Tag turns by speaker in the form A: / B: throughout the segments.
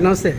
A: నమస్తే.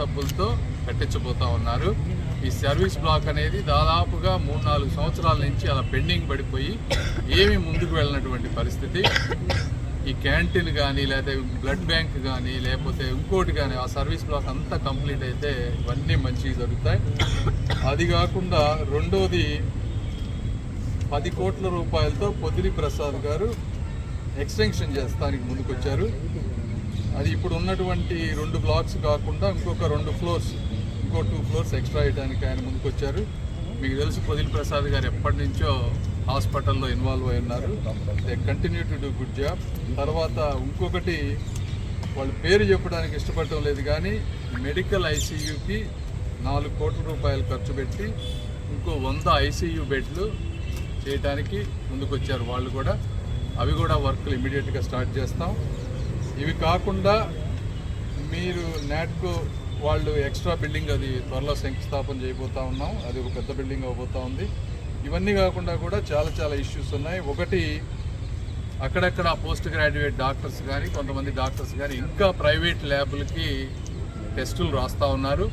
B: డబ్బులతో కట్టించబోతా ఉన్నారు. ఈ సర్వీస్ బ్లాక్ అనేది దాదాపుగా 3-4 సంవత్సరాల నుంచి అలా పెండింగ్ పడిపోయి ఏమీ ముందుకు వెళ్ళినటువంటి పరిస్థితి. ఈ క్యాంటీన్ కానీ లేదా బ్లడ్ బ్యాంక్ కానీ లేకపోతే ఇంకోటి కానీ ఆ సర్వీస్ బ్లాక్ అంతా కంప్లీట్ అయితే ఇవన్నీ మంచిగా జరుగుతాయి. అది కాకుండా రెండోది 10 కోట్ల రూపాయలతో పొదిలి ప్రసాద్ గారు ఎక్స్టెన్షన్ చేస్తానికి ముందుకొచ్చారు. అది ఇప్పుడు ఉన్నటువంటి 2 బ్లాక్స్ కాకుండా ఇంకొక 2 ఫ్లోర్స్, ఇంకో 2 ఫ్లోర్స్ ఎక్స్ట్రా వేయడానికి ఆయన ముందుకొచ్చారు. మీకు తెలుసు పొదిలి ప్రసాద్ గారు ఎప్పటి నుంచో హాస్పిటల్లో ఇన్వాల్వ్ అయి ఉన్నారు. They continue to do good job. తర్వాత ఇంకొకటి వాళ్ళు పేరు చెప్పడానికి ఇష్టపడటం లేదు కానీ మెడికల్ ఐసీయూకి 4 కోట్ల రూపాయలు ఖర్చు పెట్టి ఇంకో 100 ఐసీయూ బెడ్లు చేయడానికి ముందుకొచ్చారు వాళ్ళు కూడా. అవి కూడా వర్క్లు ఇమీడియట్గా స్టార్ట్ చేస్తాం. ఇవి కాకుండా మీరు నాట్కో వాళ్ళు ఎక్స్ట్రా బిల్డింగ్ అది త్వరలో శంకుస్థాపన చేయబోతా ఉన్నాం. అది ఒక పెద్ద బిల్డింగ్ అవబోతూ ఉంది. ఇవన్నీ కాకుండా కూడా చాలా ఇష్యూస్ ఉన్నాయి. ఒకటి, అక్కడక్కడ పోస్ట్ గ్రాడ్యుయేట్ డాక్టర్స్ కానీ కొంతమంది డాక్టర్స్ కానీ ఇంకా ప్రైవేట్ ల్యాబ్లకి టెస్టులు రాస్తూ ఉన్నారు.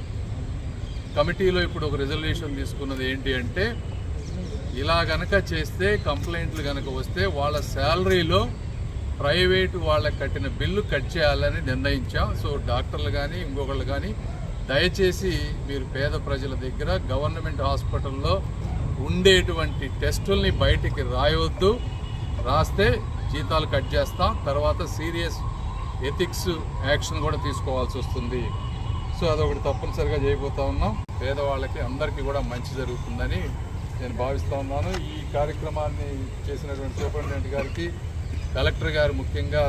B: కమిటీలో ఇప్పుడు ఒక రిజల్యూషన్ తీసుకున్నది ఏంటి అంటే, ఇలా గనక చేస్తే కంప్లైంట్లు కనుక వస్తే వాళ్ళ శాలరీలో ప్రైవేటు వాళ్ళకి కట్టిన బిల్లు కట్ చేయాలని నిర్ణయించాం. సో డాక్టర్లు కానీ ఇంకొకళ్ళు కానీ దయచేసి మీరు పేద ప్రజల దగ్గర గవర్నమెంట్ హాస్పిటల్లో ఉండేటువంటి టెస్టుల్ని బయటికి రాయవద్దు. రాస్తే జీతాలు కట్ చేస్తాం. తర్వాత సీరియస్ ఎథిక్స్ యాక్షన్ కూడా తీసుకోవాల్సి వస్తుంది. సో అదొకటి తప్పనిసరిగా చేయబోతా ఉన్నాం. పేదవాళ్ళకి అందరికీ కూడా మంచి జరుగుతుందని నేను భావిస్తూ ఉన్నాను. ఈ కార్యక్రమాన్ని చేసినటువంటి సూపరింటెండెంట్ గారికి, కలెక్టర్ గారు ముఖ్యంగా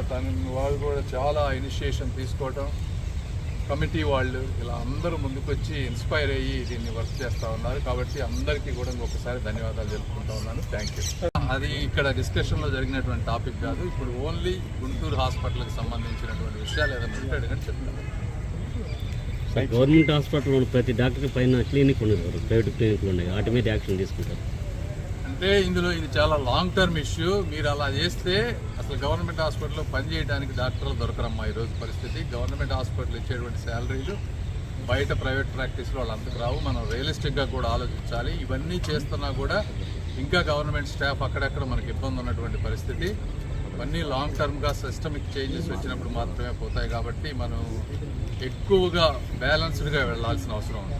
B: వాళ్ళు కూడా చాలా ఇనిషియేషన్ తీసుకోవటం, కమిటీ వాళ్ళు ఇలా అందరూ ముందుకొచ్చి ఇన్స్పైర్ అయ్యి దీన్ని వర్క్ చేస్తూ ఉన్నారు. కాబట్టి అందరికీ కూడా ఇంకొకసారి ధన్యవాదాలు తెలుపుకుంటూ ఉన్నాను. Thank you. అది ఇక్కడ డిస్కషన్లో జరిగినటువంటి టాపిక్ కాదు. ఇప్పుడు ఓన్లీ గుంటూరు హాస్పిటల్కి సంబంధించినటువంటి విషయాలు ఏదైనా ఉంటాడు కానీ చెప్తాను.
C: గవర్నమెంట్ హాస్పిటల్లో ప్రతి డాక్టర్ పైన క్లినిక్ ఉండదు, ప్రైవేట్ క్లినిక్లు ఉన్నాయి, వాటి మీద యాక్షన్ తీసుకుంటారు.
B: అంటే ఇందులో ఇది చాలా లాంగ్ టర్మ్ ఇష్యూ. మీరు అలా చేస్తే అసలు గవర్నమెంట్ హాస్పిటల్లో పనిచేయడానికి డాక్టర్లు దొరకరమ్మా ఈరోజు పరిస్థితి. గవర్నమెంట్ హాస్పిటల్ ఇచ్చేటువంటి శాలరీలు బయట ప్రైవేట్ ప్రాక్టీస్లో వాళ్ళంతకు రావు. మనం రియలిస్టిక్గా కూడా ఆలోచించాలి. ఇవన్నీ చేస్తున్నా కూడా ఇంకా గవర్నమెంట్ స్టాఫ్ అక్కడక్కడ మనకి ఇబ్బంది ఉన్నటువంటి పరిస్థితి. ఇవన్నీ లాంగ్ టర్మ్గా సిస్టమిక్ చేంజెస్ వచ్చినప్పుడు మాత్రమే పోతాయి. కాబట్టి మనం ఎక్కువగా బ్యాలెన్స్డ్గా వెళ్ళాల్సిన అవసరం ఉంది.